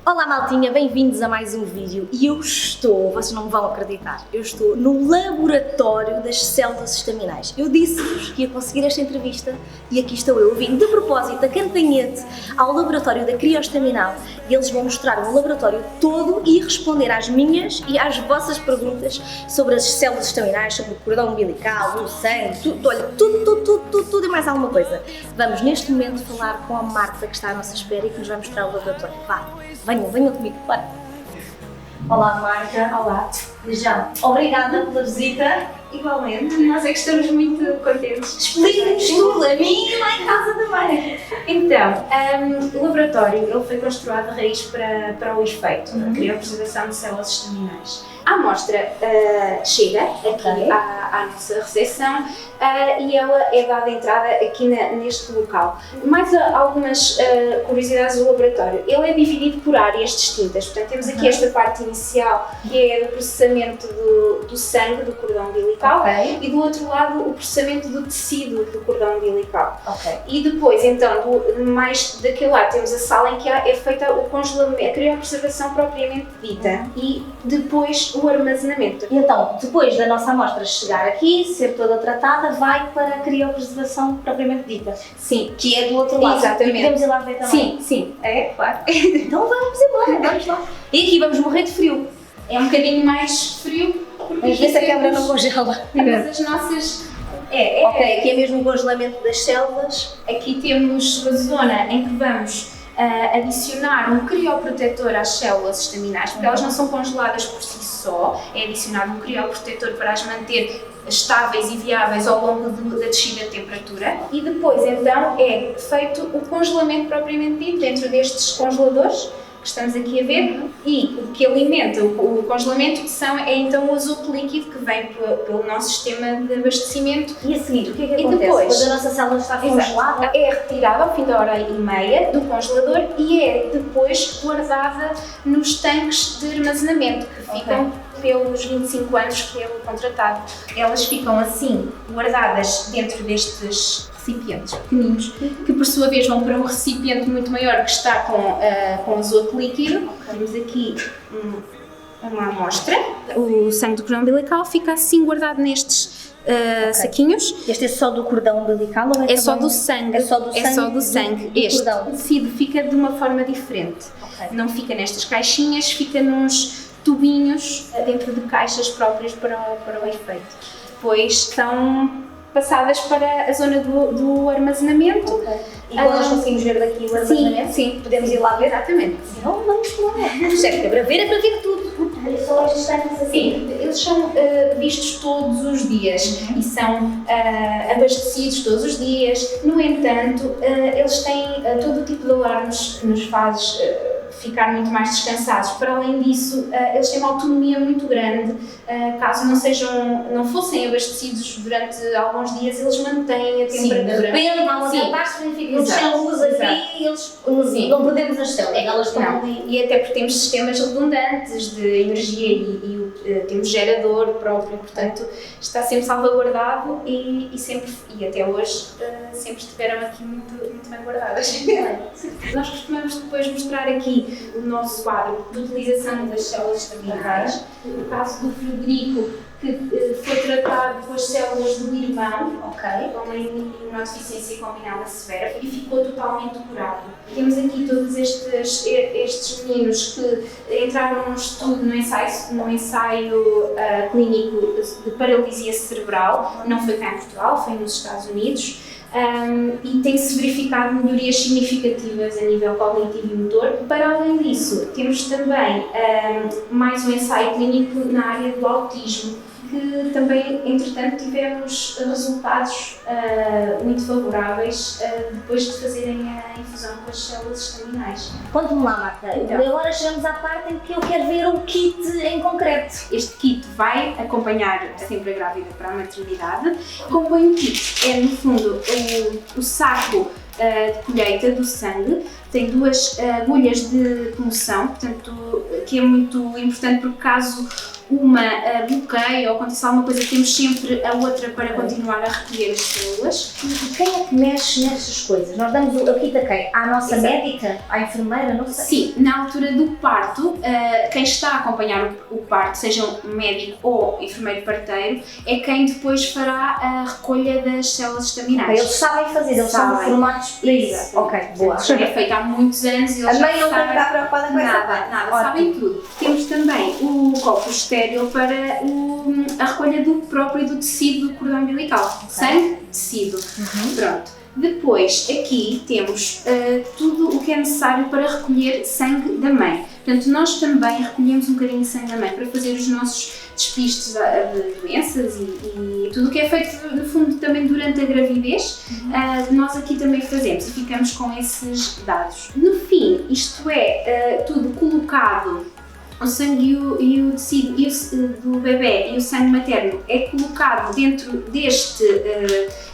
Olá maltinha, bem-vindos a mais um vídeo e vocês não vão acreditar, eu estou no laboratório das células estaminais. Eu disse-vos que ia conseguir esta entrevista e aqui estou eu. Vim de propósito a Cantanhete ao laboratório da crioestaminal e eles vão mostrar o laboratório todo e responder às minhas e às vossas perguntas sobre as células estaminais, sobre o cordão umbilical, o sangue, tudo e mais alguma coisa. Vamos neste momento falar com a Marta que está à nossa espera e que nos vai mostrar o laboratório. Vá, venham comigo, claro. Olá Marta. Olá. Já, obrigada pela visita. Igualmente, nós é que estamos muito contentes. Explica-nos tudo, a mim e lá em casa também. Então, o laboratório ele foi construído de raiz para o efeito, a criopreservação de células estaminais. A amostra chega aqui à nossa recepção e ela é dada entrada aqui neste local. Mais algumas curiosidades do laboratório. Ele é dividido por áreas distintas, portanto temos aqui esta parte inicial que é do processamento do sangue, do cordão umbilical, e do outro lado o processamento do tecido do cordão umbilical. E depois, então, mais daquele lado temos a sala em que é feita o congelamento, a criopreservação propriamente dita, e depois o armazenamento. E então, depois da nossa amostra chegar aqui, ser toda tratada, vai para a criopreservação propriamente dita. Sim. Que é do outro lado. Exatamente. E podemos ir lá ver também. Sim, é claro. Então vamos embora, vamos lá. E aqui vamos morrer de frio. É um bocadinho mais frio. Vamos ver se a câmera não congela. Temos as nossas... Ok, aqui é mesmo o congelamento das células. Aqui temos a zona em que vamos adicionar um crioprotetor às células estaminais, porque elas não são congeladas por si só, é adicionado um crioprotetor para as manter estáveis e viáveis ao longo da descida de temperatura. E depois, então, é feito o congelamento propriamente dito dentro destes congeladores que estamos aqui a ver, e o que alimenta o congelamento é então o azoto líquido que vem pelo nosso sistema de abastecimento. E a seguir, o que é que acontece? Depois, quando a nossa célula está congelada? É retirada ao fim da hora e meia do congelador e é depois guardada nos tanques de armazenamento que ficam pelos 25 anos pelo contratado. Elas ficam assim guardadas dentro destes recipientes pequeninos, que por sua vez vão para um recipiente muito maior que está com azoto líquido. Temos aqui uma amostra. O sangue do cordão umbilical fica assim guardado nestes saquinhos. Este é só do cordão umbilical ou é só do sangue? É só do sangue? É só do sangue. Este tecido fica de uma forma diferente. Não fica nestas caixinhas, fica nos tubinhos dentro de caixas próprias para o efeito. Depois são passadas para a zona do armazenamento. E quando nós conseguimos ver daqui o armazenamento, sim, podemos ir lá ver? Exatamente. Então vamos lá. Certo, é para ver tudo. Olha só estes tanques assim. Sim, eles são vistos todos os dias e são abastecidos todos os dias. No entanto, eles têm todo o tipo de alarmes que nos faz ficar muito mais descansados. Para além disso, eles têm uma autonomia muito grande. Caso não fossem abastecidos durante alguns dias, eles mantêm a temperatura. De repente, há uma catástrofe, significa que eles têm luz aqui e eles não perdemos as células. Elas estão ali. E até porque temos sistemas redundantes de energia e temos gerador próprio, portanto está sempre salvaguardado e até hoje sempre estiveram aqui muito bem guardadas. Nós costumamos depois mostrar aqui o nosso quadro de utilização das células estaminais. No caso do Frederico, que foi tratado com as células do irmão, com uma imunodeficiência combinada severa, e ficou totalmente curado. Temos aqui todos estes meninos que entraram num estudo, num ensaio clínico de paralisia cerebral, não foi cá em Portugal, foi nos Estados Unidos. E tem-se verificado melhorias significativas a nível cognitivo e motor. Para além disso, temos também mais um ensaio clínico na área do autismo, que também, entretanto, tivemos resultados muito favoráveis depois de fazerem a infusão com as células estaminais. Conte-me lá, Marta. Então, agora chegamos à parte em que eu quero ver o kit em concreto. Este kit vai acompanhar sempre a grávida para a maternidade. Compõe o kit, no fundo, o saco de colheita do sangue, tem 2 agulhas de comoção, portanto, que é muito importante porque caso uma bloqueia ou acontece alguma coisa, temos sempre a outra para continuar a recolher as células. E quem é que mexe nessas coisas? Nós damos o kit a quem? À nossa médica? À enfermeira? Não sei. Sim, na altura do parto, quem está a acompanhar o parto, seja um médico ou enfermeiro parteiro, é quem depois fará a recolha das células estaminais. Eles sabem fazer, eles são formados para isso. Ok, boa. Já é feito há muitos anos e eles a mãe não tem que estar preocupada com essa parte. Nada, sabem tudo. Temos também o copo estéril para a recolha do próprio do tecido do cordão umbilical. Sangue, tecido. Pronto. Depois, aqui temos tudo o que é necessário para recolher sangue da mãe. Portanto, nós também recolhemos um bocadinho de sangue da mãe para fazer os nossos despistes de doenças e tudo o que é feito, no fundo, também durante a gravidez, nós aqui também fazemos e ficamos com esses dados. No fim, isto é tudo colocado, o sangue e o tecido do bebê e o sangue materno é colocado dentro deste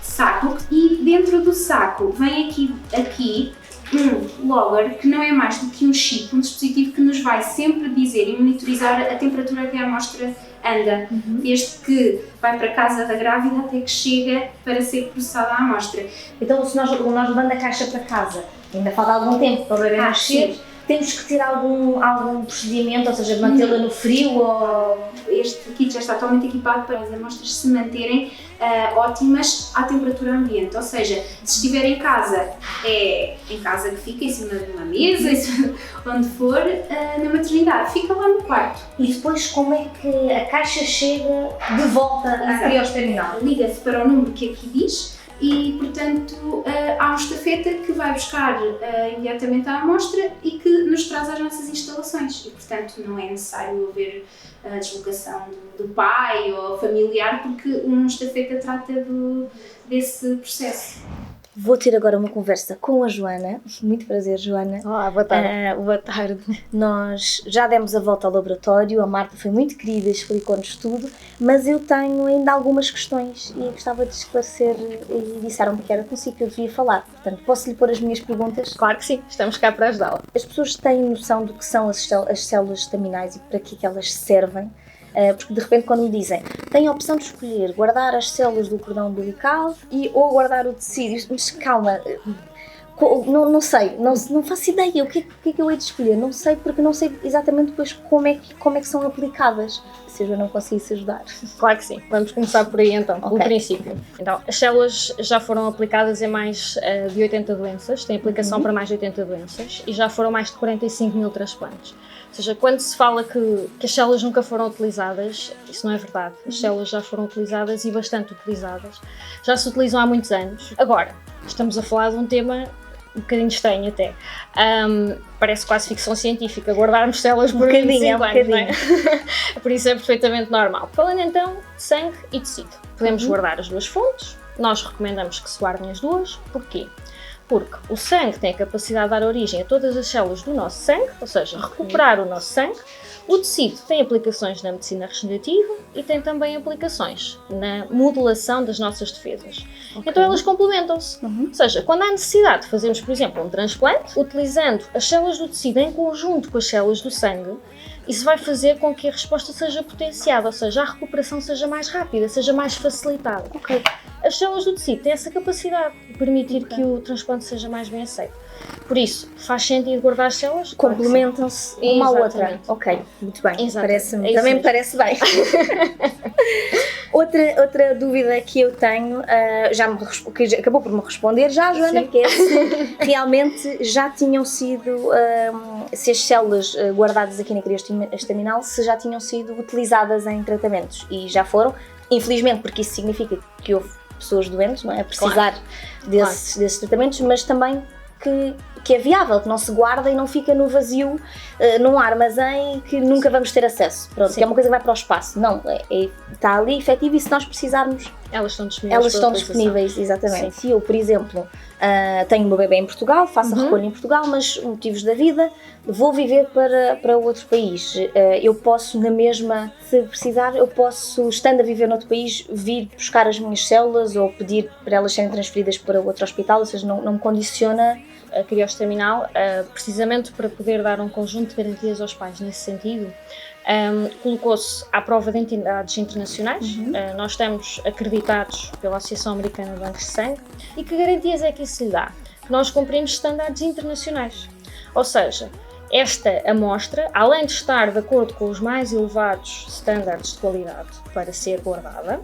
saco e dentro do saco vem aqui um logger que não é mais do que um chip, um dispositivo que nos vai sempre dizer e monitorizar a temperatura que a amostra anda, desde que vai para a casa da grávida até que chega para ser processada a amostra. Então, se nós levando a caixa para casa, ainda falta algum tempo para o bebê nascer, temos que ter algum procedimento, ou seja, mantê-la no frio ou... Este kit já está totalmente equipado para as amostras se manterem ótimas à temperatura ambiente, ou seja, se estiver em casa, é em casa que fica, em cima de uma mesa, onde for, na maternidade, fica lá no quarto. E depois como é que a caixa chega de volta à crioestaminal? Liga-se para o número que aqui diz, e, portanto, há um estafeta que vai buscar imediatamente a amostra e que nos traz às nossas instalações. E, portanto, não é necessário haver a deslocação do pai ou familiar, porque um estafeta trata desse processo. Vou ter agora uma conversa com a Joana. Muito prazer, Joana. Olá, boa tarde. Boa tarde. Nós já demos a volta ao laboratório, a Marta foi muito querida, explicou-nos tudo, mas eu tenho ainda algumas questões e gostava de esclarecer e disseram-me que era consigo que eu devia falar. Portanto, posso-lhe pôr as minhas perguntas? Claro que sim, estamos cá para ajudá-la. As pessoas têm noção do que são as células estaminais e para que é que elas servem? Porque de repente quando me dizem tem a opção de escolher guardar as células do cordão umbilical ou guardar o tecido, mas calma, não sei, não faço ideia o que é que eu hei de escolher, não sei porque não sei exatamente depois como é que são aplicadas, se eu não conseguisse ajudar. Claro que sim, vamos começar por aí então, pelo princípio. Então, as células já foram aplicadas em mais de 80 doenças, têm aplicação para mais de 80 doenças e já foram mais de 45 mil transplantes. Ou seja, quando se fala que as células nunca foram utilizadas, isso não é verdade. As células já foram utilizadas e bastante utilizadas. Já se utilizam há muitos anos. Agora, estamos a falar de um tema um bocadinho estranho até. Parece quase ficção científica, guardarmos células por 25 anos, não é? Por isso é perfeitamente normal. Falando então de sangue e tecido. Podemos guardar as duas fontes. Nós recomendamos que se guardem as duas. Porquê? Porque o sangue tem a capacidade de dar origem a todas as células do nosso sangue, ou seja, recuperar o nosso sangue. O tecido tem aplicações na medicina regenerativa e tem também aplicações na modulação das nossas defesas. Então elas complementam-se. Ou seja, quando há necessidade de fazermos, por exemplo, um transplante, utilizando as células do tecido em conjunto com as células do sangue, isso vai fazer com que a resposta seja potenciada, ou seja, a recuperação seja mais rápida, seja mais facilitada. As células do tecido têm essa capacidade de permitir que o transplante seja mais bem aceito. Por isso, faz sentido guardar as células? Complementam-se uma à outra. Ok, muito bem. Também me parece bem. Outra dúvida que eu tenho, que acabou por me responder já, Joana, que é se realmente já tinham sido, se as células guardadas aqui na crioestaminal, se já tinham sido utilizadas em tratamentos. E já foram, infelizmente, porque isso significa que houve pessoas doentes, não é? A precisar desses tratamentos, mas também que é viável, que não se guarda e não fica no vazio, num armazém que nunca vamos ter acesso. Pronto, que é uma coisa que vai para o espaço. Não, está ali efetivo e se nós precisarmos... Elas estão disponíveis. Exatamente. Se eu, por exemplo, tenho o meu bebê em Portugal, faço a recolha em Portugal, mas motivos da vida, vou viver para outro país. Eu posso, na mesma, se precisar, eu posso, estando a viver noutro país, vir buscar as minhas células ou pedir para elas serem transferidas para outro hospital, ou seja, não me condiciona... A crioestaminal, precisamente para poder dar um conjunto de garantias aos pais nesse sentido, colocou-se à prova de entidades internacionais. Nós estamos acreditados pela Associação Americana de Bancos de Sangue. E que garantias é que isso lhe dá? Que nós cumprimos estándares internacionais. Ou seja, esta amostra, além de estar de acordo com os mais elevados estándares de qualidade para ser guardada,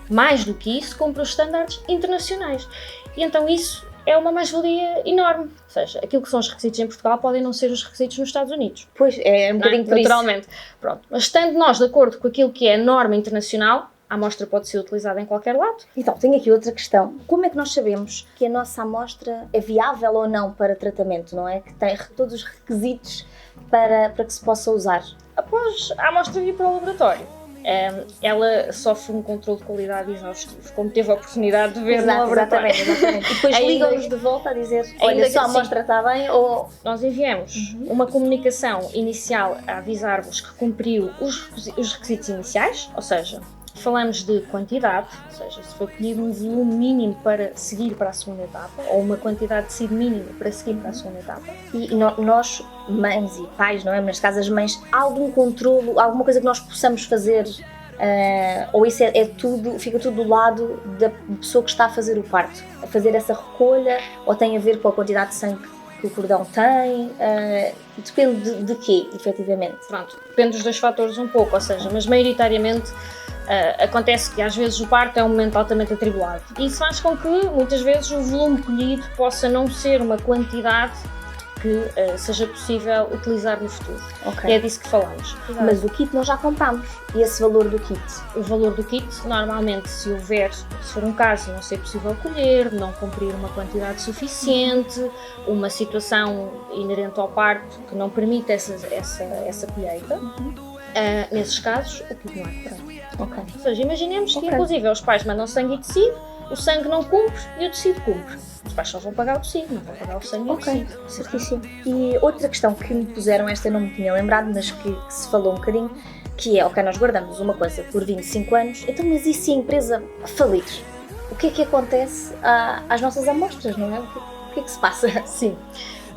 mais do que isso, cumpre os estándares internacionais. E então isso é uma mais-valia enorme. Ou seja, aquilo que são os requisitos em Portugal podem não ser os requisitos nos Estados Unidos. Pois, é um bocadinho por isso. Naturalmente. Pronto. Mas estando nós de acordo com aquilo que é a norma internacional, a amostra pode ser utilizada em qualquer lado. Então, tenho aqui outra questão. Como é que nós sabemos que a nossa amostra é viável ou não para tratamento, não é? Que tem todos os requisitos para que se possa usar. Após a amostra vir para o laboratório, ela sofre um controle de qualidade exaustivo, como teve a oportunidade de ver no laboratório. Exatamente. E depois ligam-nos de volta a dizer, olha, só a amostra está bem ou... Nós enviamos uma comunicação inicial a avisar-vos que cumpriu os requisitos iniciais, ou seja, falamos de quantidade, ou seja, se foi colhido um volume mínimo para seguir para a segunda etapa, ou uma quantidade de tecido mínimo para seguir para a segunda etapa. E nós, mães e pais, não é? Neste caso as mães, há algum controlo, alguma coisa que nós possamos fazer, ou isso é tudo, fica tudo do lado da pessoa que está a fazer o parto, a fazer essa recolha, ou tem a ver com a quantidade de sangue que o cordão tem, depende de quê, efetivamente? Pronto, depende dos dois fatores um pouco, ou seja, mas maioritariamente acontece que às vezes o parto é um momento altamente atribulado. Isso faz com que muitas vezes o volume colhido possa não ser uma quantidade que seja possível utilizar no futuro. Okay. É disso que falamos. Mas o kit nós já comprámos. E esse valor do kit? O valor do kit, normalmente, se for um caso de não ser possível colher, não cumprir uma quantidade suficiente, uma situação inerente ao parto que não permite essa colheita, nesses casos, o kit não é cobrado. Okay. Ou seja, imaginemos que, inclusive, os pais mandam sangue e tecido, o sangue não cumpre e o tecido cumpre. Os pais só vão pagar o tecido, não vão pagar o sangue e o tecido. Certíssimo. E outra questão que me puseram, esta eu não me tinha lembrado, mas que se falou um bocadinho, que é, ok, nós guardamos uma coisa por 25 anos, então mas e se a empresa falir? O que é que acontece às nossas amostras, não é? O que é que se passa? Sim.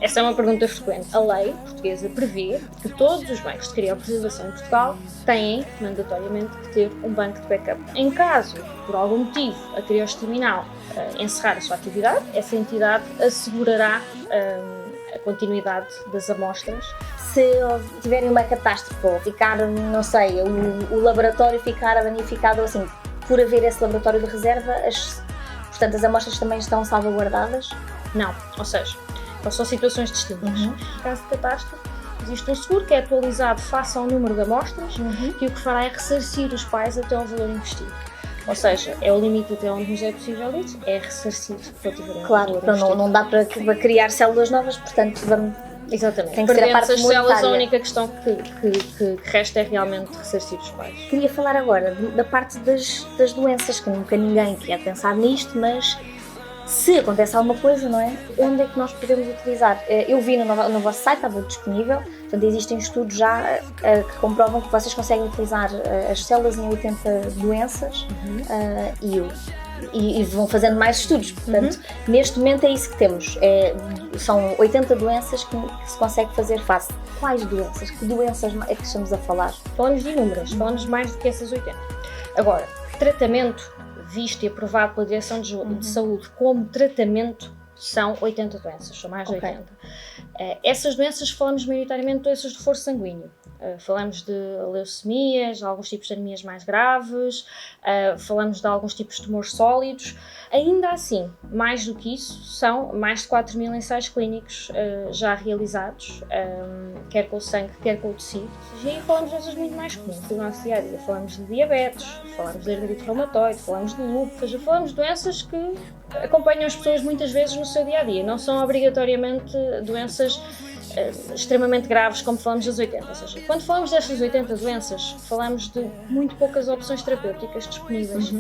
Essa é uma pergunta frequente. A lei portuguesa prevê que todos os bancos de criopreservação em Portugal têm, mandatoriamente, que ter um banco de backup. Em caso, por algum motivo, a criosseminal encerrar a sua atividade, essa entidade assegurará a continuidade das amostras. Se tiverem uma catástrofe ou ficar, não sei, o laboratório ficar danificado ou assim, por haver esse laboratório de reserva, portanto as amostras também estão salvaguardadas? Não, ou seja, são situações distintas. No caso de catástrofe, existe um seguro que é atualizado face ao número de amostras que o que fará é ressarcir os pais até ao valor investido. Ou seja, é o limite até onde nos é possível ir, é ressarcir relativamente. Claro, então não dá para criar células novas, portanto vamos... Exatamente. Tem que ser a parte essas células, monetária. a única questão que resta é realmente ressarcir os pais. Queria falar agora da parte das doenças, que nunca ninguém quer pensar nisto, mas se acontece alguma coisa, não é? Onde é que nós podemos utilizar? Eu vi no vosso site, estava disponível, portanto existem estudos já que comprovam que vocês conseguem utilizar as células em 80 doenças e vão fazendo mais estudos, portanto neste momento é isso que temos, são 80 doenças que se consegue fazer face. Quais doenças? Que doenças é que estamos a falar? Falamos de inúmeras, falamos de mais do que essas 80. Agora, tratamento visto e aprovado pela Direção de Saúde como tratamento são 80 doenças, são mais de 80. Essas doenças falamos maioritariamente de doenças de foro sanguíneo. Falamos de leucemias, alguns tipos de anemias mais graves, falamos de alguns tipos de tumores sólidos. Ainda assim, mais do que isso, são mais de 4.000 ensaios clínicos já realizados, quer com o sangue, quer com o tecido. E aí falamos de doenças muito mais comuns do nosso dia a dia. Falamos de diabetes, falamos de artrite reumatoide, falamos de lúpus, falamos de doenças que acompanham as pessoas muitas vezes no seu dia a dia. Não são obrigatoriamente doenças extremamente graves, como falamos das 80. Ou seja, quando falamos destas 80 doenças, falamos de muito poucas opções terapêuticas disponíveis.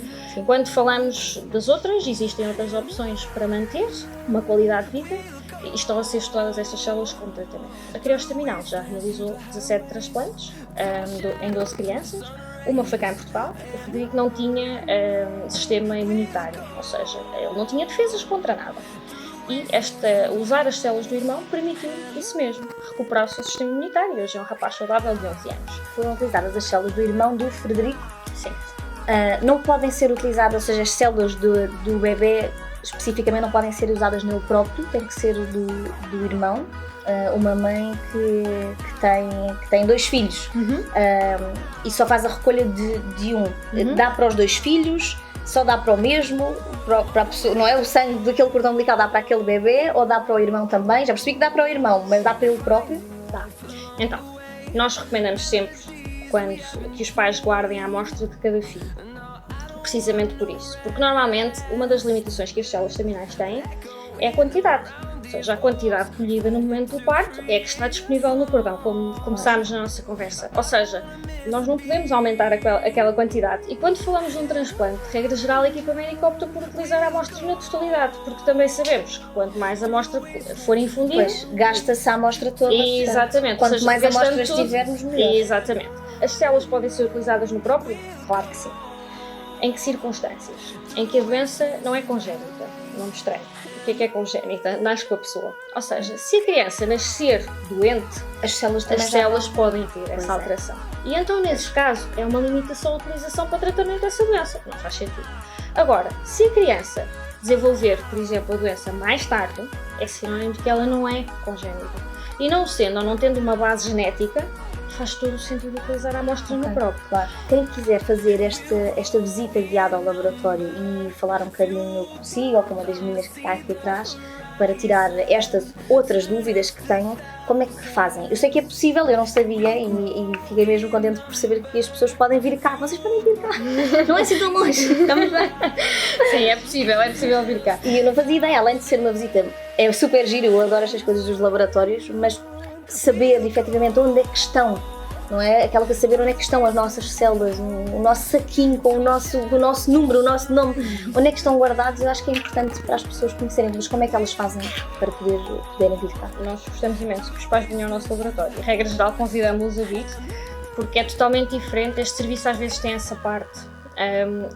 Quando falamos das outras, existem outras opções para manter uma qualidade de vida e estão a ser estudadas estas células como tratamento. A crioseminal já realizou 17 transplantes em 12 crianças. Uma foi cá em Portugal. O Frederico não tinha sistema imunitário, ou seja, ele não tinha defesas contra nada. E usar as células do irmão permitiu isso mesmo, recuperar o seu sistema imunitário. Hoje é um rapaz saudável de 11 anos. Foram utilizadas as células do irmão do Frederico? Sim. Não podem ser utilizadas, ou seja, as células do bebê especificamente não podem ser usadas nele próprio, tem que ser do irmão. Uma mãe que tem 2 filhos e só faz a recolha de um. Dá para os 2 filhos, só dá para o mesmo, para a pessoa, não é? O sangue daquele cordão umbilical dá para aquele bebê ou dá para o irmão também? Já percebi que dá para o irmão, mas dá para ele próprio? Dá. Então, nós recomendamos sempre que os pais guardem a amostra de cada filho. Precisamente por isso. Porque normalmente uma das limitações que as células estaminais têm é a quantidade. Ou seja, a quantidade colhida no momento do parto é que está disponível no cordão, como começámos na nossa conversa. Ou seja, nós não podemos aumentar aquela quantidade. E quando falamos de um transplante, de regra geral, a equipa médica opta por utilizar a amostra na totalidade, porque também sabemos que quanto mais a amostra for infundida... Pois, gasta-se a amostra toda. Exatamente. Portanto, quanto mais amostras tudo, tivermos, melhor. Exatamente. As células podem ser utilizadas no próprio? Claro que sim. Em que circunstâncias? Em que a doença não é congénita, não me estranho. O que é congénita? Nasce com a pessoa. Ou seja, se a criança nascer doente, as células podem ter essa alteração. E então, nesses casos, é uma limitação a utilização para tratamento dessa doença. Não faz sentido. Agora, se a criança desenvolver, por exemplo, a doença mais tarde, é sinónimo de que ela não é congénita. E não sendo ou não tendo uma base genética, faz todo o sentido utilizar a amostra no próprio. Claro. Quem quiser fazer esta visita guiada ao laboratório e falar um bocadinho consigo ou com uma das meninas que está aqui atrás para tirar estas outras dúvidas que tenham, como é que fazem? Eu sei que é possível, eu não sabia e fiquei mesmo contente por saber que as pessoas podem vir cá. Vocês podem vir cá, não é assim tão longe, estamos bem? Sim, é possível vir cá. E eu não fazia ideia, além de ser uma visita, é super giro, eu adoro estas coisas dos laboratórios, mas saber efetivamente onde é que estão, não é? Aquela coisa de saber onde é que estão as nossas células, o nosso saquinho com o nosso número, o nosso nome, onde é que estão guardados, eu acho que é importante para as pessoas conhecerem, mas como é que elas fazem para poderem vir cá? Nós gostamos imenso que os pais venham ao nosso laboratório. Em regra geral, convidamos-os a vir, porque é totalmente diferente. Este serviço às vezes tem essa parte.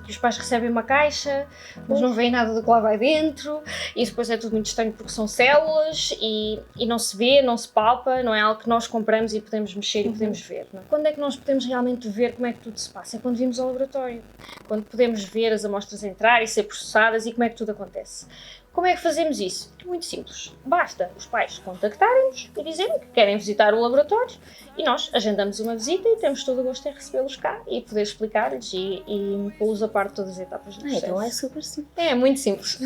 Que os pais recebem uma caixa, mas não veem nada do que lá vai dentro e depois é tudo muito estranho porque são células e não se vê, não se palpa, não é algo que nós compramos e podemos mexer e podemos ver. Não é? Quando é que nós podemos realmente ver como é que tudo se passa? É quando vimos ao laboratório, quando podemos ver as amostras entrar e ser processadas e como é que tudo acontece. Como é que fazemos isso? É muito simples. Basta os pais contactarem-nos e dizerem que querem visitar o laboratório e nós agendamos uma visita e temos todo o gosto em recebê-los cá e poder explicar-lhes e pô-los a par de todas as etapas do processo. Então é super simples. É muito simples.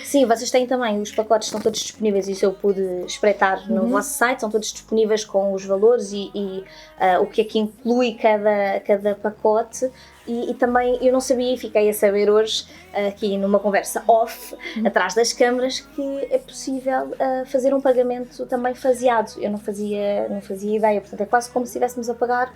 Sim, vocês têm também, os pacotes estão todos disponíveis, isso eu pude espreitar no vosso site, são todos disponíveis com os valores e o que é que inclui cada pacote. E também eu não sabia e fiquei a saber hoje, aqui numa conversa off, atrás das câmaras, que é possível fazer um pagamento também faseado. Eu não fazia ideia, portanto é quase como se estivéssemos a pagar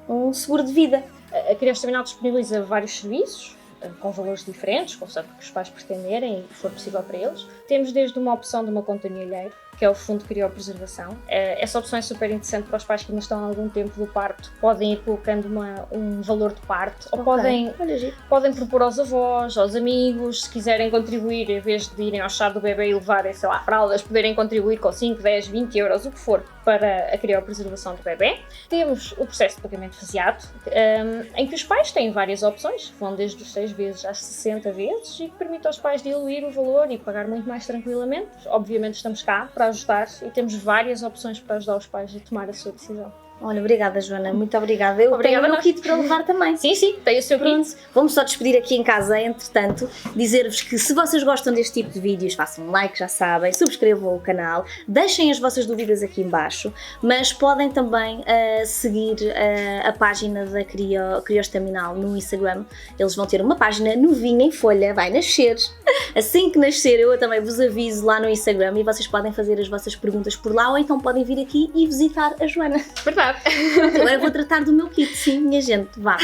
um seguro de vida. A Criança Estaminal disponibiliza vários serviços, com valores diferentes, conforme que os pais pretenderem e for possível para eles. Temos desde uma opção de uma conta no milheiro, que é o Fundo de Criopreservação. Essa opção é super interessante para os pais que ainda estão há algum tempo do parto, podem ir colocando um valor de parto, ou podem propor aos avós, aos amigos, se quiserem contribuir, em vez de irem ao chá do bebê e levarem, sei lá, fraldas, poderem contribuir com 5, 10, 20 euros, o que for, para a criopreservação do bebê. Temos o processo de pagamento faseado, em que os pais têm várias opções, vão desde os 6 vezes às 60 vezes, e que permite aos pais diluir o valor e pagar muito mais tranquilamente. Obviamente estamos cá para ajudar e temos várias opções para ajudar os pais a tomar a sua decisão. Olha, obrigada Joana, muito obrigada. Eu tenho o meu kit para levar também. Sim, tem o seu kit. Vamos só despedir aqui em casa, entretanto, dizer-vos que se vocês gostam deste tipo de vídeos, façam um like, já sabem, subscrevam o canal, deixem as vossas dúvidas aqui em baixo, mas podem também seguir a página da Crioestaminal no Instagram. Eles vão ter uma página novinha em folha, vai nascer. Assim que nascer eu também vos aviso lá no Instagram e vocês podem fazer as vossas perguntas por lá ou então podem vir aqui e visitar a Joana. Verdade. Agora vou tratar do meu kit, sim, minha gente, vá.